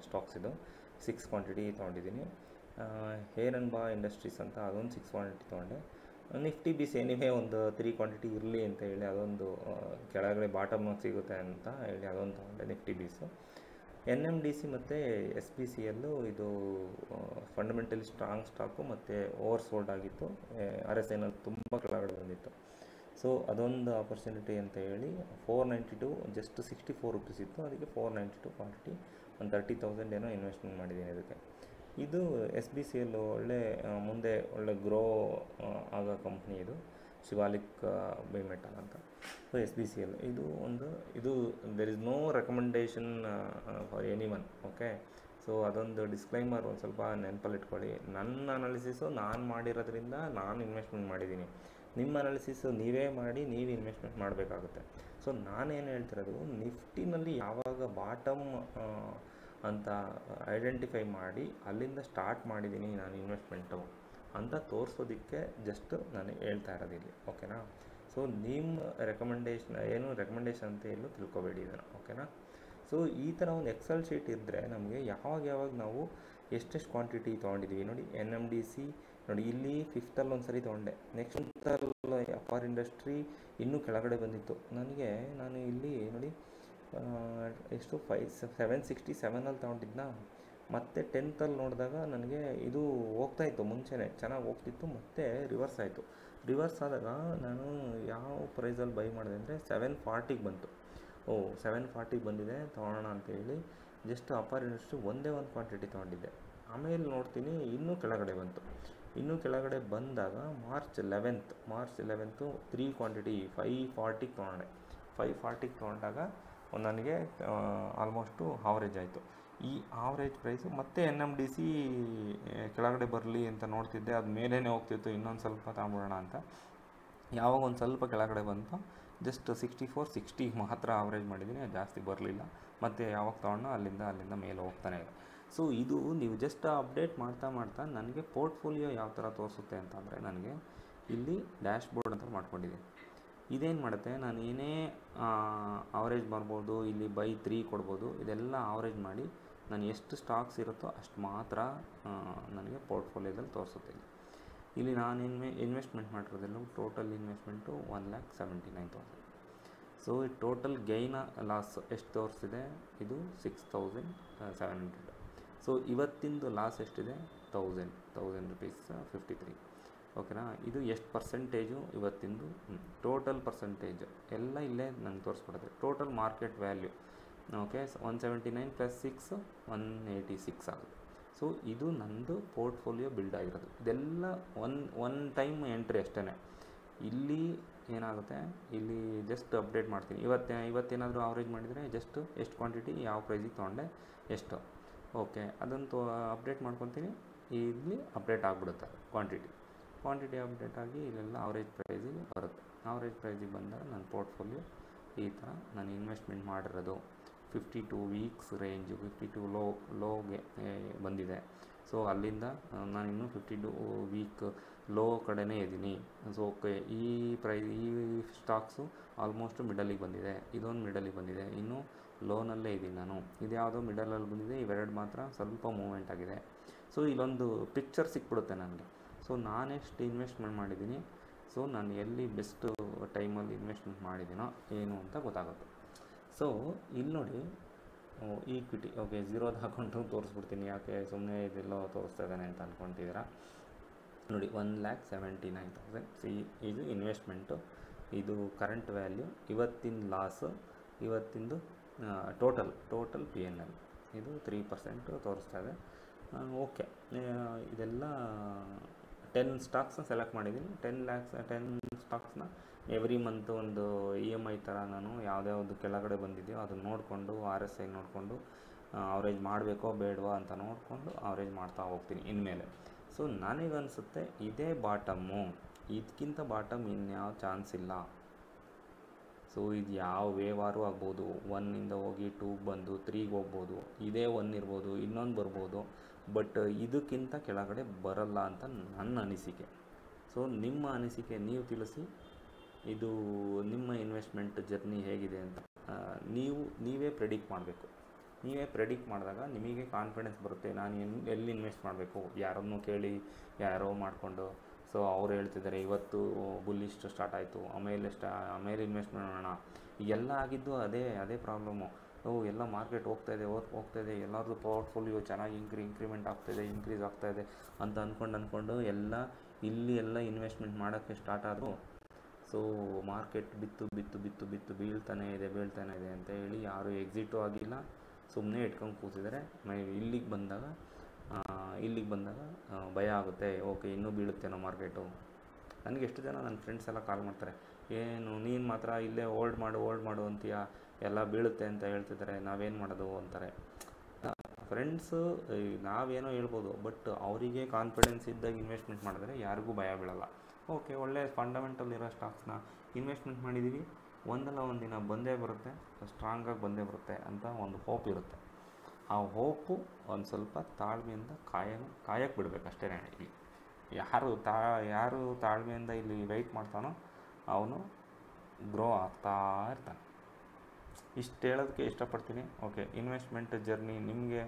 ಸ್ಟಾಕ್ಸ್ ಇದು 6 ಕ್ವಾಂಟಿಟಿ ತೊಗೊಂಡಿದ್ದೀನಿ. ಹೇರ್ ಆ್ಯಂಡ್ ಬಾ ಇಂಡಸ್ಟ್ರೀಸ್ ಅಂತ ಅದೊಂದು 6 ಕ್ವಾಂಟಿಟಿ ತೊಗೊಂಡೆ. ನಿಫ್ಟಿ ಬಿಸ್ ಏನಿವೆ ಒಂದು 3 ಕ್ವಾಂಟಿಟಿ ಇರಲಿ ಅಂತ ಹೇಳಿ ಅದೊಂದು ಕೆಳಗಡೆ ಬಾಟಮ್ ಸಿಗುತ್ತೆ ಅಂತ ಹೇಳಿ ಅದೊಂದು ತೊಗೊಂಡೆ, ನಿಫ್ಟಿ ಬೀಸು. NMDC ಮತ್ತು SPCL ಇದು ಫಂಡಮೆಂಟಲಿ ಸ್ಟ್ರಾಂಗ್ ಸ್ಟಾಕು ಮತ್ತು ಓವರ್ ಸೋಲ್ಡ್ ಆಗಿತ್ತು. RSIನಲ್ಲಿ ತುಂಬ ಕೆಳಗಡೆ ಬಂದಿತ್ತು. ಸೊ ಅದೊಂದು ಆಪರ್ಚುನಿಟಿ ಅಂತ ಹೇಳಿ 492 ಜಸ್ಟ್ 64 ರುಪೀಸ್ ಇತ್ತು, ಅದಕ್ಕೆ 492 ಕ್ವಾಂಟಿಟಿ ಒಂದು 30,000 ಏನೋ ಇನ್ವೆಸ್ಟ್ಮೆಂಟ್ ಮಾಡಿದ್ದೀನಿ ಇದಕ್ಕೆ. ಇದು SBCL ಮುಂದೆ ಒಳ್ಳೆ ಗ್ರೋ ಆಗೋ ಕಂಪ್ನಿ ಇದು. ಶಿವಾಲಿಕ್ ಬೈಮೆಟಲ್ ಅಂತ. ಸೊ SBCL ಇದು there is no recommendation for anyone. Okay, so ಅದೊಂದು ಡಿಸ್ಕ್ಲೈಮರ್ ಒಂದು ಸ್ವಲ್ಪ ನೆನಪಲ್ಲಿ ಇಟ್ಕೊಳ್ಳಿ. ನನ್ನ ಅನಾಲಿಸಿಸು ನಾನು ಮಾಡಿರೋದ್ರಿಂದ ನಾನು ಇನ್ವೆಸ್ಟ್ಮೆಂಟ್ ಮಾಡಿದ್ದೀನಿ. ನಿಮ್ಮ ಅನಾಲಿಸಿಸು ನೀವೇ ಮಾಡಿ ನೀವು ಇನ್ವೆಸ್ಟ್ಮೆಂಟ್ ಮಾಡಬೇಕಾಗುತ್ತೆ. ಸೊ ನಾನೇನು ಹೇಳ್ತಿರೋದು, ನಿಫ್ಟಿನಲ್ಲಿ ಯಾವಾಗ ಬಾಟಮ್ ಅಂತ ಐಡೆಂಟಿಫೈ ಮಾಡಿ ಅಲ್ಲಿಂದ ಸ್ಟಾರ್ಟ್ ಮಾಡಿದ್ದೀನಿ ನಾನು ಇನ್ವೆಸ್ಟ್ಮೆಂಟು ಅಂತ ತೋರಿಸೋದಕ್ಕೆ ಜಸ್ಟ್ ನಾನು ಹೇಳ್ತಾ ಇರೋದಿಲ್ಲ. ಓಕೆನಾ? ಸೊ ನಿಮ್ಮ ರೆಕಮೆಂಡೇಷನ್ ಅಂತ ಎಲ್ಲೂ ತಿಳ್ಕೊಬೇಡಿ ಇದನ್ನು. ಓಕೆನಾ? ಸೊ ಈ ಥರ ಒಂದು ಎಕ್ಸೆಲ್ ಶೀಟ್ ಇದ್ದರೆ ನಮಗೆ ಯಾವಾಗ ನಾವು ಎಷ್ಟೆಷ್ಟು ಕ್ವಾಂಟಿಟಿ ತೊಗೊಂಡಿದ್ದೀವಿ ನೋಡಿ. NMDC ನೋಡಿ, ಇಲ್ಲಿ 5th ಒಂದು ಸರಿ ತೊಗೊಂಡೆ. ನೆಕ್ಸ್ಟ್ ಮಂತಲ್ಲಿ ಅಪಾರ್ ಇಂಡಸ್ಟ್ರಿ ಇನ್ನೂ ಕೆಳಗಡೆ ಬಂದಿತ್ತು ನನಗೆ. ನಾನು ಇಲ್ಲಿ ನೋಡಿ ಎಷ್ಟು 767 ತೊಗೊಂಡಿದ್ನ. ಮತ್ತು 10th ನೋಡಿದಾಗ ನನಗೆ ಇದು ಹೋಗ್ತಾಯಿತ್ತು, ಮುಂಚೆನೇ ಚೆನ್ನಾಗಿ ಹೋಗ್ತಿತ್ತು, ಮತ್ತು ರಿವರ್ಸ್ ಆಯಿತು. ರಿವರ್ಸ್ ಆದಾಗ ನಾನು ಯಾವ ಪ್ರೈಸಲ್ಲಿ ಬೈ ಮಾಡಿದೆ ಅಂದರೆ 740ಗೆ ಬಂತು. 740ಗೆ ಬಂದಿದೆ, ತೊಗೊಳ್ಳೋಣ ಅಂತೇಳಿ ಜಸ್ಟ್ ಅಪಾರ್ ಇಂಡಸ್ಟ್ರಿ ಒಂದೇ ಒಂದು ಕ್ವಾಂಟಿಟಿ ತೊಗೊಂಡಿದ್ದೆ. ಆಮೇಲೆ ನೋಡ್ತೀನಿ ಇನ್ನೂ ಕೆಳಗಡೆ ಬಂತು. ಇನ್ನೂ ಕೆಳಗಡೆ ಬಂದಾಗ ಮಾರ್ಚ್ 11 3 ಕ್ವಾಂಟಿಟಿ 540ಗೆ ತೊಗೊಂಡೆ. 540ಗೆ ತೊಗೊಂಡಾಗ ನನಗೆ ಆಲ್ಮೋಸ್ಟು ಆವ್ರೇಜ್ ಆಯಿತು. ಈ ಆವ್ರೇಜ್ ಪ್ರೈಸು ಮತ್ತು NMDC ಕೆಳಗಡೆ ಬರಲಿ ಅಂತ ನೋಡ್ತಿದ್ದೆ. ಅದು ಮೇಲೇ ಹೋಗ್ತಿತ್ತು, ಇನ್ನೊಂದು ಸ್ವಲ್ಪ ತಗೊಂಬಿಡೋಣ ಅಂತ. ಯಾವಾಗ ಒಂದು ಸ್ವಲ್ಪ ಕೆಳಗಡೆ ಬಂತು, ಜಸ್ಟ್ 64-60 ಮಾತ್ರ ಆವ್ರೇಜ್ ಮಾಡಿದ್ದೀನಿ, ಜಾಸ್ತಿ ಬರಲಿಲ್ಲ. ಮತ್ತು ಯಾವಾಗ ತೊಗೊಂಡು ಅಲ್ಲಿಂದ ಮೇಲೆ ಹೋಗ್ತಾನೆ ಇದೆ. ಸೊ ಇದು ನೀವು ಜಸ್ಟ್ ಅಪ್ಡೇಟ್ ಮಾಡ್ತಾ ನನಗೆ ಪೋರ್ಟ್ಫೋಲಿಯೋ ಯಾವ ಥರ ತೋರಿಸುತ್ತೆ ಅಂತಂದರೆ, ನನಗೆ ಇಲ್ಲಿ ಡ್ಯಾಶ್ ಬೋರ್ಡ್ ಅಂತ ಮಾಡ್ಕೊಂಡಿದ್ದೀನಿ. ಇದೇನು ಮಾಡುತ್ತೆ, ನಾನು ಏನೇ ಆವ್ರೇಜ್ ಬರ್ಬೋದು, ಇಲ್ಲಿ ಬೈ 3 ಕೊಡ್ಬೋದು, ಇದೆಲ್ಲ ಆವ್ರೇಜ್ ಮಾಡಿ ನಾನು ಎಷ್ಟು ಸ್ಟಾಕ್ಸ್ ಇರುತ್ತೋ ಅಷ್ಟು ಮಾತ್ರ ನನಗೆ ಪೋರ್ಟ್ಫೋಲಿಯೋದಲ್ಲಿ ತೋರಿಸುತ್ತೆ. ಇಲ್ಲಿ ನಾನು ಇನ್ವೆಸ್ಟ್ಮೆಂಟ್ ಮಾಡಿರೋದೆಲ್ಲ ಟೋಟಲ್ ಇನ್ವೆಸ್ಟ್ಮೆಂಟು 1,79,000. ಸೊ ಈ ಟೋಟಲ್ ಗೈನ ಲಾಸ್ ಎಷ್ಟು ತೋರಿಸಿದೆ, ಇದು 6,700. ಸೊ ಇವತ್ತಿಂದು ಲಾಸ್ ಎಷ್ಟಿದೆ, 1,000 rupees 53. ಓಕೆನಾ? ಇದು ಎಷ್ಟು ಪರ್ಸೆಂಟೇಜು ಇವತ್ತಿಂದು ಟೋಟಲ್ ಪರ್ಸೆಂಟೇಜ್ ಎಲ್ಲ ಇಲ್ಲೇ ನನಗೆ ತೋರಿಸ್ಕೊಡುತ್ತೆ. ಟೋಟಲ್ ಮಾರ್ಕೆಟ್ ವ್ಯಾಲ್ಯೂ ಓಕೆ 179 + 6 186 ಆಗುತ್ತೆ. ಸೊ ಇದು ನಂದು ಪೋರ್ಟ್ಫೋಲಿಯೋ ಬಿಲ್ಡ್ ಆಗಿರೋದು. ಇದೆಲ್ಲ ಒನ್ ಟೈಮ್ ಎಂಟ್ರಿ ಅಷ್ಟೇ. ಇಲ್ಲಿ ಏನಾಗುತ್ತೆ, ಇಲ್ಲಿ ಜಸ್ಟ್ ಅಪ್ಡೇಟ್ ಮಾಡ್ತೀನಿ. ಇವತ್ತೇನಾದರೂ ಆವ್ರೇಜ್ ಮಾಡಿದರೆ ಜಸ್ಟ್ ಎಷ್ಟು ಕ್ವಾಂಟಿಟಿ ಯಾವ ಪ್ರೈಸಿಗೆ ತೊಗೊಂಡೆ ಎಷ್ಟು, ಓಕೆ ಅದನ್ನು ಅಪ್ಡೇಟ್ ಮಾಡ್ಕೊತೀನಿ. ಇಲ್ಲಿ ಅಪ್ಡೇಟ್ ಆಗಿಬಿಡುತ್ತೆ ಕ್ವಾಂಟಿಟಿ ಅಪ್ಡೇಟ್ ಆಗಿ ಇಲ್ಲೆಲ್ಲ ಆವ್ರೇಜ್ ಪ್ರೈಸಿಗೆ ಬರುತ್ತೆ. ಆವ್ರೇಜ್ ಪ್ರೈಸಿಗೆ ಬಂದಾಗ ನನ್ನ ಪೋರ್ಟ್ಫೋಲಿಯೋ ಈ ಥರ ನಾನು ಇನ್ವೆಸ್ಟ್ಮೆಂಟ್ ಮಾಡಿರೋದು 52 ವೀಕ್ಸ್ ರೇಂಜು 52 ಲೋಗೆ ಬಂದಿದೆ. ಸೊ ಅಲ್ಲಿಂದ ನಾನಿನ್ನೂ 52 ವೀಕ್ ಲೋ ಕಡೆನೇ ಇದ್ದೀನಿ. ಸೊ ಓಕೆ, ಈ ಸ್ಟಾಕ್ಸು ಆಲ್ಮೋಸ್ಟು ಮಿಡಲಿಗೆ ಬಂದಿದೆ, ಇದೊಂದು ಮಿಡಲಿಗೆ ಬಂದಿದೆ, ಇನ್ನೂ ಲೋನಲ್ಲೇ ಇದ್ದೀನಿ ನಾನು. ಇದು ಯಾವುದೋ ಮಿಡಲಲ್ಲಿ ಬಂದಿದೆ, ಇವೆರಡು ಮಾತ್ರ ಸ್ವಲ್ಪ ಮೂವ್ಮೆಂಟ್ ಆಗಿದೆ. ಸೊ ಇಲ್ಲೊಂದು ಪಿಕ್ಚರ್ ಸಿಕ್ಬಿಡುತ್ತೆ ನನಗೆ. ಸೊ ನಾನೆಷ್ಟು ಇನ್ವೆಸ್ಟ್ಮೆಂಟ್ ಮಾಡಿದ್ದೀನಿ, ಸೊ ನಾನು ಎಲ್ಲಿ ಬೆಸ್ಟ್ ಟೈಮಲ್ಲಿ ಇನ್ವೆಸ್ಟ್ಮೆಂಟ್ ಮಾಡಿದ್ದೀನೋ ಏನು ಅಂತ ಗೊತ್ತಾಗುತ್ತೆ. ಸೊ ಇಲ್ಲಿ ನೋಡಿ, ಈಕ್ವಿಟಿ ಓಕೆ ಝೀರೋದು ಹಾಕೊಂಡು ತೋರಿಸ್ಬಿಡ್ತೀನಿ, ಯಾಕೆ ಸುಮ್ಮನೆ ಇದೆಲ್ಲೋ ತೋರಿಸ್ತಾ ಇದ್ದಾನೆ ಅಂತ ಅಂದ್ಕೊತಿದ್ದೀರಾ. ನೋಡಿ 1,79,000 ಇದು ಇನ್ವೆಸ್ಟ್ಮೆಂಟು, ಇದು ಕರೆಂಟ್ ವ್ಯಾಲ್ಯೂ, ಇವತ್ತಿನ ಲಾಸು, ಇವತ್ತಿಂದು ಟೋಟಲ್ PNL ಇದು 3% ತೋರಿಸ್ತಾ ಇದೆ. ಓಕೆ, ಇದೆಲ್ಲ 10 ಸ್ಟಾಕ್ಸ್ನ ಸೆಲೆಕ್ಟ್ ಮಾಡಿದ್ದೀನಿ. 10 ಸ್ಟಾಕ್ಸ್ನ ಎವ್ರಿ ಮಂತ್ ಒಂದು EMI ಥರ ನಾನು ಯಾವುದ್ಯಾವುದು ಕೆಳಗಡೆ ಬಂದಿದೆಯೋ ಅದನ್ನು ನೋಡಿಕೊಂಡು RSI ನೋಡಿಕೊಂಡು ಆವ್ರೇಜ್ ಮಾಡಬೇಕೋ ಬೇಡವಾ ಅಂತ ನೋಡಿಕೊಂಡು ಆವ್ರೇಜ್ ಮಾಡ್ತಾ ಹೋಗ್ತೀನಿ ಇನ್ಮೇಲೆ. ಸೊ ನನಗನ್ಸುತ್ತೆ ಇದೇ ಬಾಟಮ್ಮು, ಇದಕ್ಕಿಂತ ಬಾಟಮ್ ಇನ್ಯಾವ ಚಾನ್ಸ್ ಇಲ್ಲ. ಸೊ ಇದು ಯಾವ ವೇವಾರು ಆಗ್ಬೋದು, 1ಇಂದ ಹೋಗಿ 2ಗೆ ಬಂದು 3ಗೆ ಹೋಗ್ಬೋದು, ಇದೇ 1 ಇರ್ಬೋದು, ಇನ್ನೊಂದು ಬರ್ಬೋದು, ಬಟ್ ಇದಕ್ಕಿಂತ ಕೆಳಗಡೆ ಬರಲ್ಲ ಅಂತ ನನ್ನ ಅನಿಸಿಕೆ. ಸೊ ನಿಮ್ಮ ಅನಿಸಿಕೆ ನೀವು ತಿಳಿಸಿ. ಇದು ನಿಮ್ಮ ಇನ್ವೆಸ್ಟ್ಮೆಂಟ್ ಜರ್ನಿ ಹೇಗಿದೆ ಅಂತ ನೀವೇ ಪ್ರೆಡಿಕ್ಟ್ ಮಾಡಬೇಕು. ನೀವೇ ಪ್ರೆಡಿಕ್ಟ್ ಮಾಡಿದಾಗ ನಿಮಗೆ ಕಾನ್ಫಿಡೆನ್ಸ್ ಬರುತ್ತೆ. ನಾನು ಎಲ್ಲಿ ಇನ್ವೆಸ್ಟ್ ಮಾಡಬೇಕು, ಯಾರನ್ನೂ ಕೇಳಿ ಯಾರೋ ಮಾಡಿಕೊಂಡು ಸೊ ಅವ್ರು ಹೇಳ್ತಿದ್ದಾರೆ ಇವತ್ತು ಬುಲ್ಲಿಶ್ ಸ್ಟಾರ್ಟ್ ಆಯಿತು ಆಮೇಲೆ ಇನ್ವೆಸ್ಟ್ ಮಾಡೋಣ, ಎಲ್ಲ ಆಗಿದ್ದು ಅದೇ ಪ್ರಾಬ್ಲಮ್ಮು. ಎಲ್ಲ ಮಾರ್ಕೆಟ್ ಹೋಗ್ತಾಯಿದೆ, ಎಲ್ಲರದ್ದು ಪೋರ್ಟ್ಫೋಲಿಯೋ ಚೆನ್ನಾಗಿ ಇಂಕ್ರಿಮೆಂಟ್ ಆಗ್ತಾಯಿದೆ, ಇನ್ಕ್ರೀಸ್ ಆಗ್ತಾಯಿದೆ ಅಂತ ಅಂದ್ಕೊಂಡು ಎಲ್ಲ ಇನ್ವೆಸ್ಟ್ಮೆಂಟ್ ಮಾಡೋಕ್ಕೆ ಸ್ಟಾರ್ಟ್ ಆದರು. ಸೊ ಮಾರ್ಕೆಟ್ ಬಿತ್ತು ಬೀಳ್ತಾನೆ ಇದೆ ಅಂತ ಹೇಳಿ ಯಾರೂ ಎಕ್ಸಿಟು ಆಗಿಲ್ಲ, ಸುಮ್ಮನೆ ಇಟ್ಕೊಂಡು ಕೂತಿದ್ದಾರೆ. ಇಲ್ಲಿಗೆ ಬಂದಾಗ ಭಯ ಆಗುತ್ತೆ, ಓಕೆ ಇನ್ನೂ ಬೀಳುತ್ತೇನೋ ಮಾರ್ಕೆಟು ನನಗೆ ಎಷ್ಟು ಜನ ನನ್ನ ಫ್ರೆಂಡ್ಸ್ ಎಲ್ಲ ಕಾಲ್ ಮಾಡ್ತಾರೆ, ಏನು ನೀನು ಮಾತ್ರ ಇಲ್ಲೇ ಹೋಲ್ಡ್ ಮಾಡು ಅಂತೀಯ, ಎಲ್ಲ ಬೀಳುತ್ತೆ ಅಂತ ಹೇಳ್ತಿದ್ದಾರೆ, ನಾವೇನು ಮಾಡೋದು ಅಂತಾರೆ. ಫ್ರೆಂಡ್ಸು ನಾವೇನೋ ಹೇಳ್ಬೋದು, ಬಟ್ ಅವರಿಗೆ ಕಾನ್ಫಿಡೆನ್ಸ್ ಇದ್ದಾಗ ಇನ್ವೆಸ್ಟ್ಮೆಂಟ್ ಮಾಡಿದ್ರೆ ಯಾರಿಗೂ ಭಯ ಬೀಳಲ್ಲ. ಓಕೆ, ಒಳ್ಳೆ ಫಂಡಮೆಂಟಲ್ ಇರೋ ಸ್ಟಾಕ್ಸ್ನ ಇನ್ವೆಸ್ಟ್ಮೆಂಟ್ ಮಾಡಿದ್ದೀವಿ, ಒಂದಲ್ಲ ಒಂದು ದಿನ ಬಂದೇ ಬರುತ್ತೆ, ಸ್ಟ್ರಾಂಗಾಗಿ ಬಂದೇ ಬರುತ್ತೆ ಅಂತ ಒಂದು ಹೋಪ್ ಇರುತ್ತೆ. ಆ ಹೋಪು ಒಂದು ಸ್ವಲ್ಪ ತಾಳ್ಮೆಯಿಂದ ಕಾಯಕ್ಕೆ ಬಿಡಬೇಕು ಅಷ್ಟೇ. ಇಲ್ಲಿ ಯಾರು ತಾಳ್ಮೆಯಿಂದ ಇಲ್ಲಿ ವೆಯ್ಟ್ ಮಾಡ್ತಾನೋ ಅವನು ಗ್ರೋ ಆಗ್ತಾ ಇರ್ತಾನೆ. ಇಷ್ಟು ಹೇಳೋದಕ್ಕೆ ಇಷ್ಟಪಡ್ತೀನಿ. ಓಕೆ, ಇನ್ವೆಸ್ಟ್ಮೆಂಟ್ ಜರ್ನಿ ನಿಮಗೆ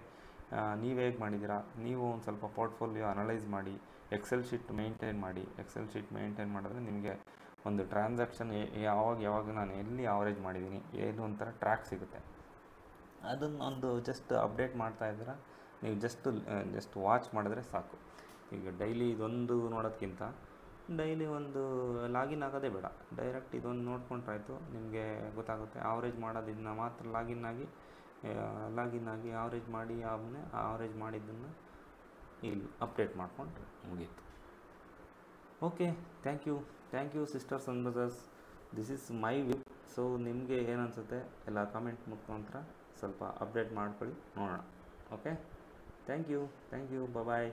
ನೀವು ಹೇಗೆ ಮಾಡಿದ್ದೀರಾ, ನೀವು ಒಂದು ಸ್ವಲ್ಪ ಪೋರ್ಟ್ಫೋಲಿಯೋ ಅನಲೈಸ್ ಮಾಡಿ ಎಕ್ಸೆಲ್ ಶೀಟ್ ಮೇಂಟೈನ್ ಮಾಡಿ. ಎಕ್ಸೆಲ್ ಶೀಟ್ ಮೇಂಟೈನ್ ಮಾಡಿದ್ರೆ ನಿಮಗೆ ಒಂದು ಟ್ರಾನ್ಸಾಕ್ಷನ್ ಯಾವಾಗ ನಾನು ಎಲ್ಲಿ ಆವರೇಜ್ ಮಾಡಿದ್ದೀನಿ ಏನು ಒಂಥರ ಟ್ರ್ಯಾಕ್ ಸಿಗುತ್ತೆ. ಅದನ್ನೊಂದು ಜಸ್ಟ್ ಅಪ್ಡೇಟ್ ಮಾಡ್ತಾಯಿದ್ದೀರಾ, ನೀವು ಜಸ್ಟ್ ವಾಚ್ ಮಾಡಿದ್ರೆ ಸಾಕು. ಈಗ ಡೈಲಿ ಇದೊಂದು ನೋಡೋದಕ್ಕಿಂತ ಡೈಲಿ ಒಂದು ಲಾಗಿನ್ ಆಗೋದೇ ಬೇಡ, ಡೈರೆಕ್ಟ್ ಇದೊಂದು ನೋಡ್ಕೊಂಡ್ರಾಯ್ತು, ನಿಮಗೆ ಗೊತ್ತಾಗುತ್ತೆ. ಆವ್ರೇಜ್ ಮಾಡೋದನ್ನ ಮಾತ್ರ ಲಾಗಿನ್ ಆಗಿ ಆವ್ರೇಜ್ ಮಾಡಿ ಆಮೇಲೆ ಆವ್ರೇಜ್ ಮಾಡಿದ್ದನ್ನು ಇಲ್ಲಿ ಅಪ್ಡೇಟ್ ಮಾಡಿಕೊಂಡ್ರೆ ಮುಗೀತು. Okay, thank you sisters and brothers, this is my view. So ನಿಮಗೆ ಏನು ಅನಿಸುತ್ತೆ ಎಲ್ಲ ಕಾಮೆಂಟ್ ಮುಖಾಂತರ ಸ್ವಲ್ಪ ಅಪ್ಡೇಟ್ ಮಾಡ್ಕೊಳ್ಳಿ, ನೋಡೋಣ. Okay, thank you, bye.